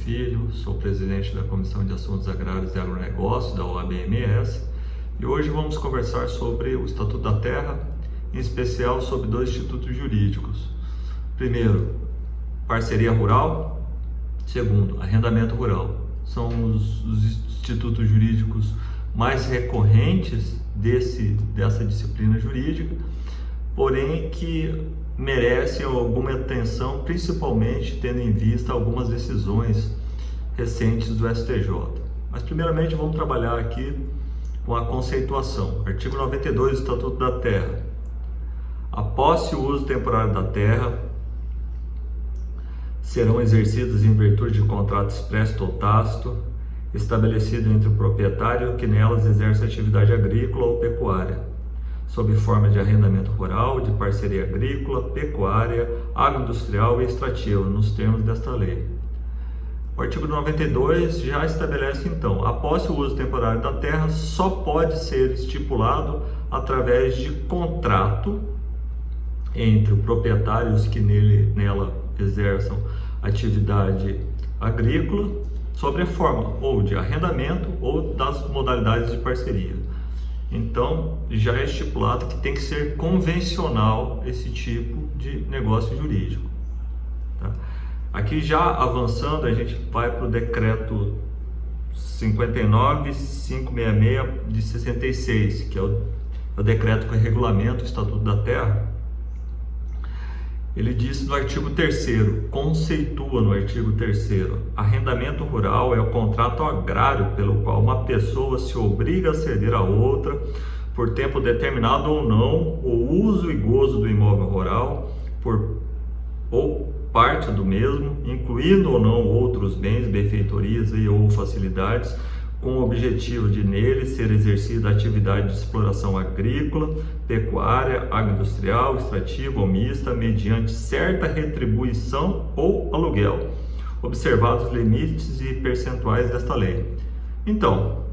Filho, sou presidente da Comissão de Assuntos Agrários e Agronegócios da OAB-MS e hoje vamos conversar sobre o Estatuto da Terra, em especial sobre dois institutos jurídicos. Primeiro, parceria rural. Segundo, arrendamento rural. São os institutos jurídicos mais recorrentes dessa disciplina jurídica, porém que merecem alguma atenção, principalmente tendo em vista algumas decisões recentes do STJ. Mas primeiramente vamos trabalhar aqui com a conceituação. Artigo 92 do Estatuto da Terra. A posse e o uso temporário da terra serão exercidos em virtude de contrato expresso ou tácito estabelecido entre o proprietário que nelas exerce atividade agrícola ou pecuária, sob forma de arrendamento rural, de parceria agrícola, pecuária, agroindustrial e extrativa, nos termos desta lei. O artigo 92 já estabelece, então, a posse e o uso temporário da terra só pode ser estipulado através de contrato entre o proprietário e os que nela exerçam atividade agrícola, sobre a forma ou de arrendamento ou das modalidades de parceria. Então, já é estipulado que tem que ser convencional esse tipo de negócio jurídico. Tá? Aqui já avançando, a gente vai para o decreto 59.566 de 66, que é o decreto que regulamenta o Estatuto da Terra. Ele diz no artigo 3º, conceitua no artigo 3º, arrendamento rural é o contrato agrário pelo qual uma pessoa se obriga a ceder a outra, por tempo determinado ou não, o uso e gozo do imóvel rural, ou parte do mesmo, incluindo ou não outros bens, benfeitorias e ou facilidades, com o objetivo de nele ser exercida a atividade de exploração agrícola, pecuária, agroindustrial, extrativa ou mista, mediante certa retribuição ou aluguel, observados os limites e percentuais desta lei. Então,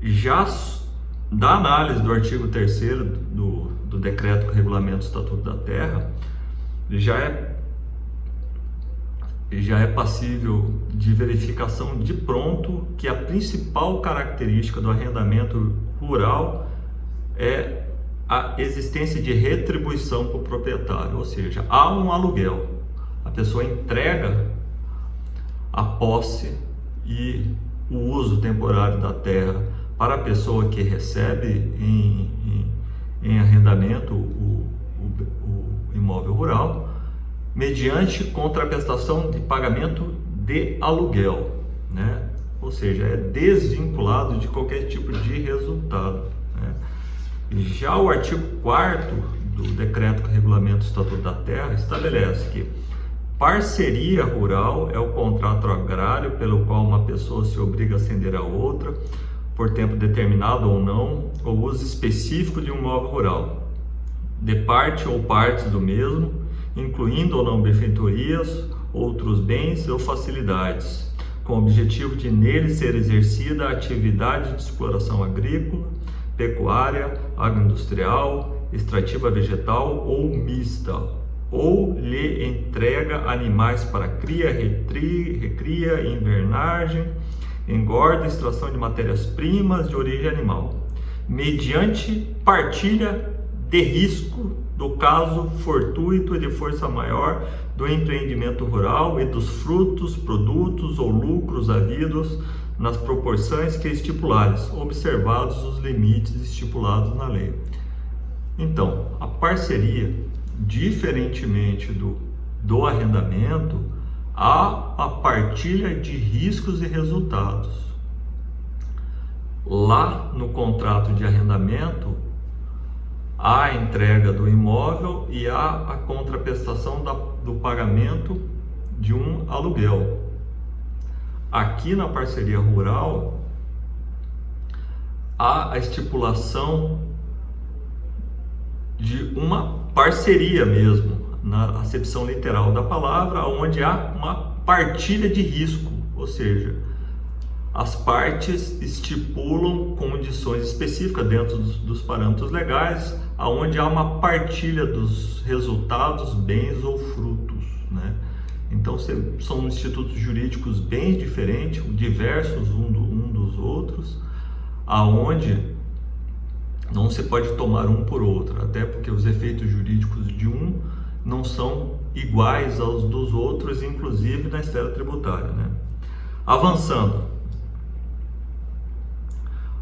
já da análise do artigo 3º do decreto que regulamenta o Estatuto da Terra, já é passível de verificação de pronto que a principal característica do arrendamento rural é a existência de retribuição para o proprietário, ou seja, há um aluguel. A pessoa entrega a posse e o uso temporário da terra para a pessoa que recebe em arrendamento o imóvel rural, mediante contraprestação de pagamento de aluguel, né? Ou seja, é desvinculado de qualquer tipo de resultado, né? Já o artigo 4º do decreto que regulamenta o Estatuto da Terra estabelece que parceria rural é o contrato agrário pelo qual uma pessoa se obriga a ceder a outra, por tempo determinado ou não, o uso específico de um imóvel rural, de parte ou partes do mesmo, incluindo ou não benfeitorias, outros bens ou facilidades, com o objetivo de nele ser exercida a atividade de exploração agrícola, pecuária, agroindustrial, extrativa vegetal ou mista, ou lhe entrega animais para cria, recria, invernagem, engorda, extração de matérias-primas de origem animal, mediante partilha de risco do caso fortuito e de força maior do empreendimento rural e dos frutos, produtos ou lucros havidos nas proporções que estipulares, observados os limites estipulados na lei. Então, a parceria, diferentemente do arrendamento, há a partilha de riscos e resultados. Lá no contrato de arrendamento, há a entrega do imóvel e há a contraprestação do pagamento de um aluguel. Aqui na parceria rural, há a estipulação de uma parceria mesmo, na acepção literal da palavra, onde há uma partilha de risco, ou seja, as partes estipulam condições específicas dentro dos parâmetros legais, aonde há uma partilha dos resultados, bens ou frutos, né? Então são institutos jurídicos bem diferentes, diversos um dos outros, aonde não se pode tomar um por outro, até porque os efeitos jurídicos de um não são iguais aos dos outros, inclusive na esfera tributária, né? Avançando,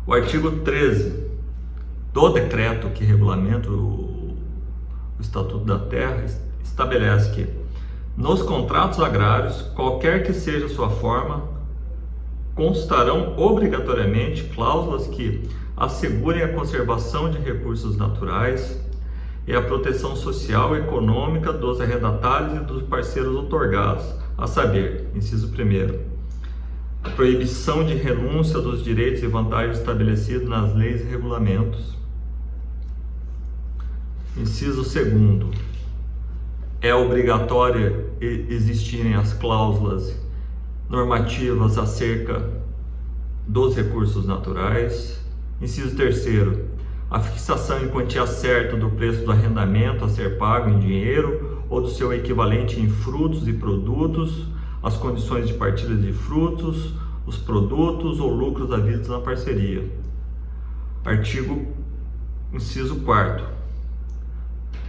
o artigo 13 do decreto que regulamenta o Estatuto da Terra estabelece que nos contratos agrários, qualquer que seja sua forma, constarão obrigatoriamente cláusulas que assegurem a conservação de recursos naturais e a proteção social e econômica dos arrendatários e dos parceiros outorgados, a saber, inciso 1º, a proibição de renúncia dos direitos e vantagens estabelecidos nas leis e regulamentos. Inciso 2º, é obrigatório existirem as cláusulas normativas acerca dos recursos naturais. Inciso 3º, a fixação em quantia certa do preço do arrendamento a ser pago em dinheiro ou do seu equivalente em frutos e produtos, as condições de partilha de frutos, os produtos ou lucros havidos na parceria. Inciso 4º,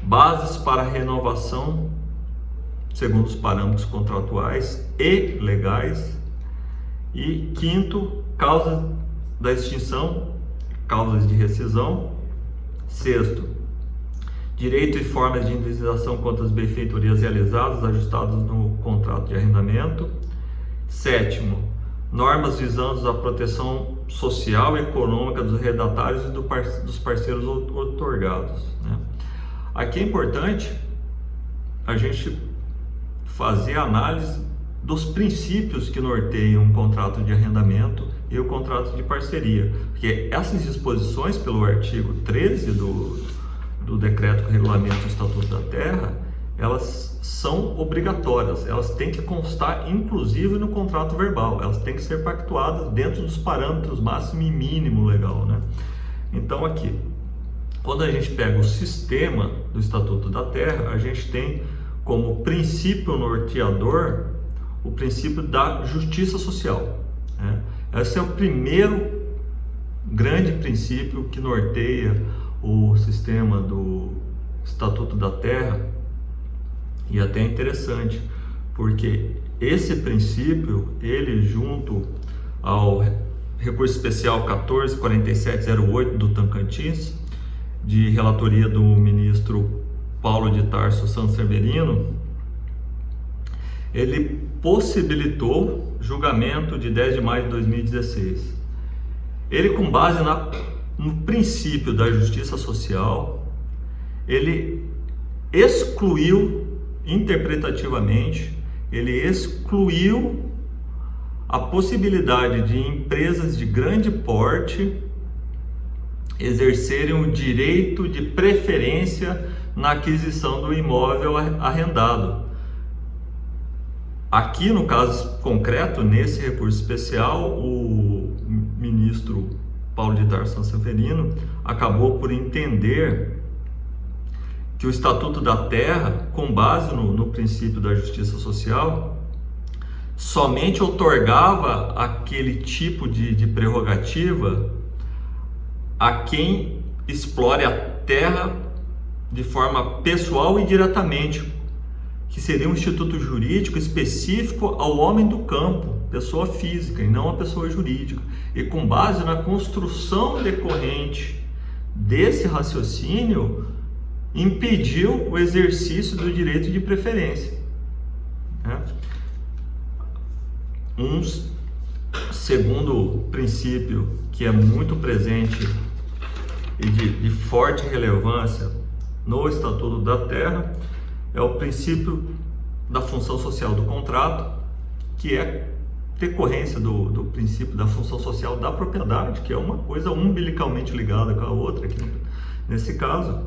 bases para renovação segundo os parâmetros contratuais e legais. E 5º, causas da extinção, causas de rescisão. 6º, direito e formas de indenização contra as benfeitorias realizadas, ajustadas no contrato de arrendamento. 7º, normas visando a proteção social e econômica dos arrendatários e dos parceiros outorgados, né? Aqui é importante a gente fazer a análise dos princípios que norteiam um contrato de arrendamento e o contrato de parceria, porque essas disposições pelo artigo 13 do decreto que regulamenta o Estatuto da Terra, elas são obrigatórias, elas têm que constar inclusive no contrato verbal, elas têm que ser pactuadas dentro dos parâmetros máximo e mínimo legal, né? Então aqui, quando a gente pega o sistema do Estatuto da Terra, a gente tem como princípio norteador o princípio da justiça social, né? Esse é o primeiro grande princípio que norteia o sistema do Estatuto da Terra, e até é interessante, porque esse princípio, ele junto ao recurso especial 14.4708 do Tocantins, de relatoria do ministro Paulo de Tarso Sanseverino, ele possibilitou julgamento de 10 de maio de 2016. Ele, com base no princípio da justiça social, ele excluiu interpretativamente, ele excluiu a possibilidade de empresas de grande porte exercerem o direito de preferência na aquisição do imóvel arrendado. Aqui, no caso concreto, nesse recurso especial, o ministro Paulo de Tarso Sanseverino acabou por entender que o Estatuto da Terra, com base no princípio da justiça social, somente outorgava aquele tipo de prerrogativa a quem explore a terra de forma pessoal e diretamente, que seria um instituto jurídico específico ao homem do campo, pessoa física e não a pessoa jurídica. E com base na construção decorrente desse raciocínio, impediu o exercício do direito de preferência, né? Um segundo princípio que é muito presente e de forte relevância no Estatuto da Terra é o princípio da função social do contrato, que é decorrência do princípio da função social da propriedade, que é uma coisa umbilicalmente ligada com a outra aqui nesse caso,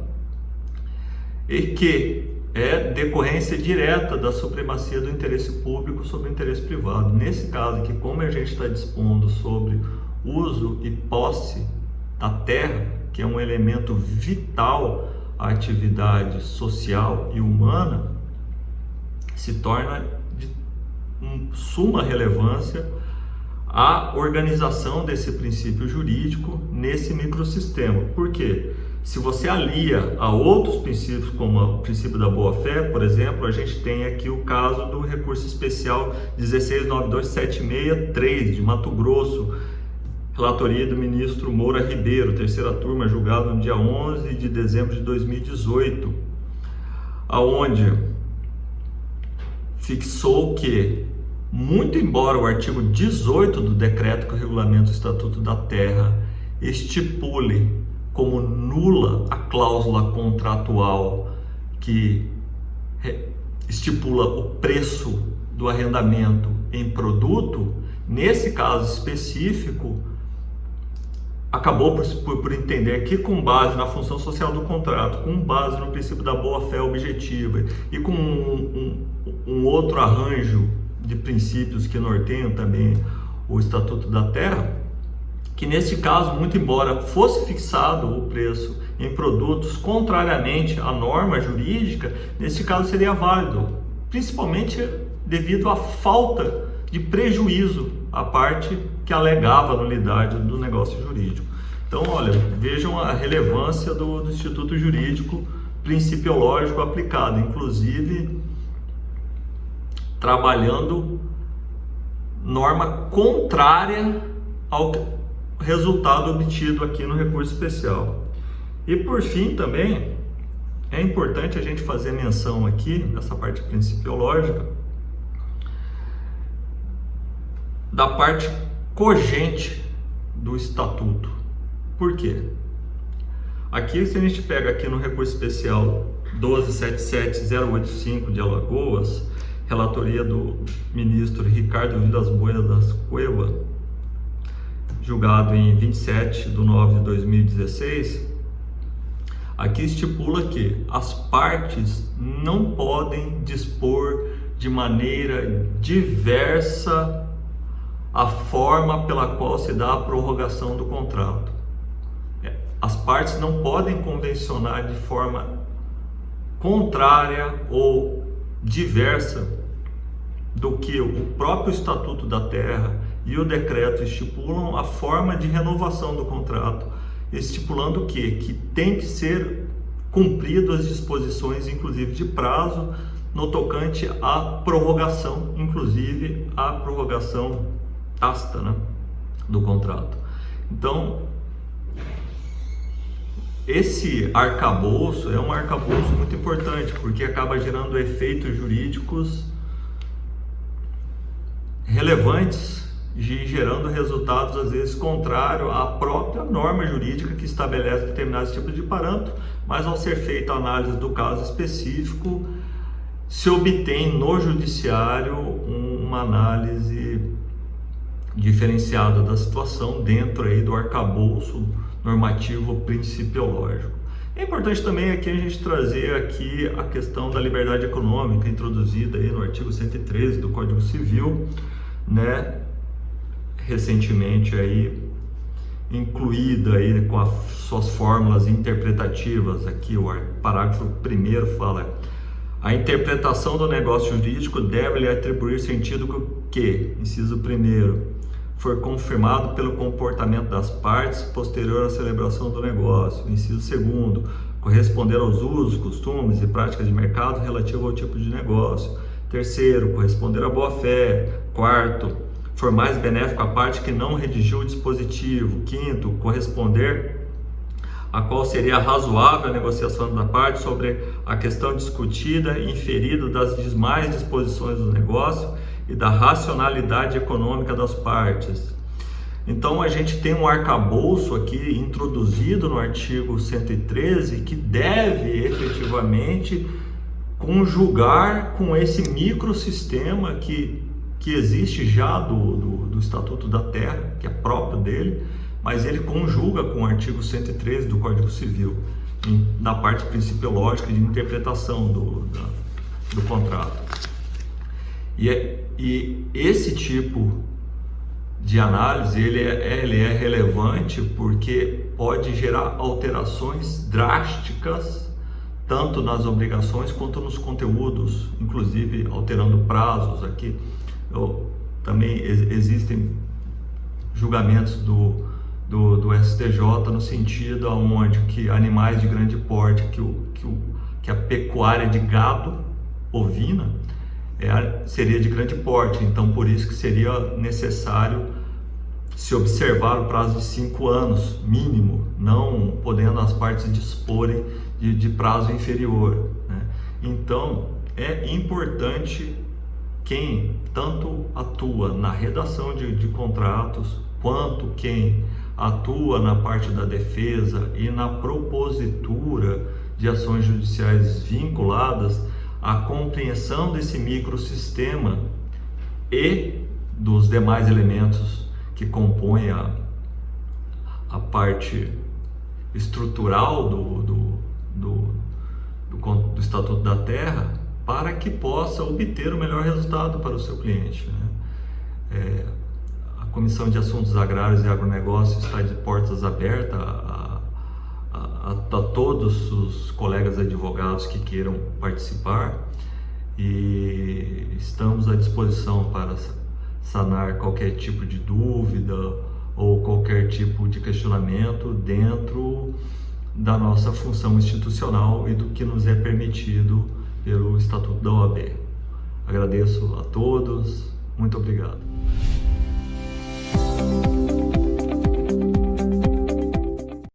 e que é decorrência direta da supremacia do interesse público sobre o interesse privado. Nesse caso aqui, como a gente está dispondo sobre uso e posse da terra, que é um elemento vital à atividade social e humana, se torna de suma relevância a organização desse princípio jurídico nesse microsistema. Por quê? Se você alia a outros princípios, como o princípio da boa-fé, por exemplo, a gente tem aqui o caso do recurso especial 1692763 de Mato Grosso, relatoria do ministro Moura Ribeiro, terceira turma, julgado no dia 11 de dezembro de 2018, aonde fixou que, muito embora o artigo 18 do decreto que regulamenta o Estatuto da Terra estipule como nula a cláusula contratual que estipula o preço do arrendamento em produto, nesse caso específico, acabou por entender que, com base na função social do contrato, com base no princípio da boa-fé objetiva e com um outro arranjo de princípios que norteiam também o Estatuto da Terra, que nesse caso, muito embora fosse fixado o preço em produtos contrariamente à norma jurídica, nesse caso seria válido, principalmente devido à falta de prejuízo à parte que alegava a nulidade do negócio jurídico. Então, olha, vejam a relevância do Instituto Jurídico Principiológico aplicado, inclusive trabalhando norma contrária ao resultado obtido aqui no recurso especial. E por fim também é importante a gente fazer menção aqui nessa parte principiológica da parte cogente do estatuto. Por quê? Aqui, se a gente pega aqui no recurso especial 1277085 de Alagoas, relatoria do ministro Ricardo Vilas Boas das Cuevas, julgado em 27 de nove de 2016, aqui estipula que as partes não podem dispor de maneira diversa a forma pela qual se dá a prorrogação do contrato. As partes não podem convencionar de forma contrária ou diversa do que o próprio Estatuto da Terra e o decreto estipulam a forma de renovação do contrato, estipulando o quê? Que tem que ser cumprido as disposições, inclusive de prazo, no tocante à prorrogação, inclusive a prorrogação tácita, né, do contrato. Então, esse arcabouço é um arcabouço muito importante, porque acaba gerando efeitos jurídicos relevantes e gerando resultados às vezes contrários à própria norma jurídica que estabelece determinados tipos de parâmetro, mas ao ser feita a análise do caso específico, se obtém no judiciário uma análise diferenciada da situação dentro aí do arcabouço normativo principiológico. É importante também aqui a gente trazer aqui a questão da liberdade econômica introduzida aí no artigo 113 do Código Civil, né, recentemente aí incluída aí com as suas fórmulas interpretativas. Aqui o parágrafo 1º fala: a interpretação do negócio jurídico deve lhe atribuir sentido que, inciso 1º, for confirmado pelo comportamento das partes posterior à celebração do negócio. Inciso 2º, corresponder aos usos, costumes e práticas de mercado relativo ao tipo de negócio. 3º, corresponder à boa-fé. 4º, for mais benéfico à parte que não redigiu o dispositivo. 5º, corresponder a qual seria razoável a negociação da parte sobre a questão discutida e inferida das demais disposições do negócio e da racionalidade econômica das partes. Então a gente tem um arcabouço aqui introduzido no artigo 113 que deve efetivamente conjugar com esse microsistema que existe já do Estatuto da Terra, que é próprio dele, mas ele conjuga com o artigo 113 do Código Civil, na parte principiológica de interpretação do contrato. E esse tipo de análise ele é relevante porque pode gerar alterações drásticas tanto nas obrigações quanto nos conteúdos, inclusive alterando prazos aqui. Também existem julgamentos do STJ no sentido onde que animais de grande porte, que a pecuária de gado ovina seria de grande porte, então por isso que seria necessário se observar o prazo de 5 anos mínimo, não podendo as partes disporem de prazo inferior, né? Então é importante quem tanto atua na redação de contratos, quanto quem atua na parte da defesa e na propositura de ações judiciais vinculadas, a compreensão desse microsistema e dos demais elementos que compõem a parte estrutural do Estatuto da Terra, para que possa obter o melhor resultado para o seu cliente, né? A Comissão de Assuntos Agrários e Agronegócios está de portas abertas a todos os colegas advogados que queiram participar, e estamos à disposição para sanar qualquer tipo de dúvida ou qualquer tipo de questionamento dentro da nossa função institucional e do que nos é permitido pelo Estatuto da OAB. Agradeço a todos, muito obrigado.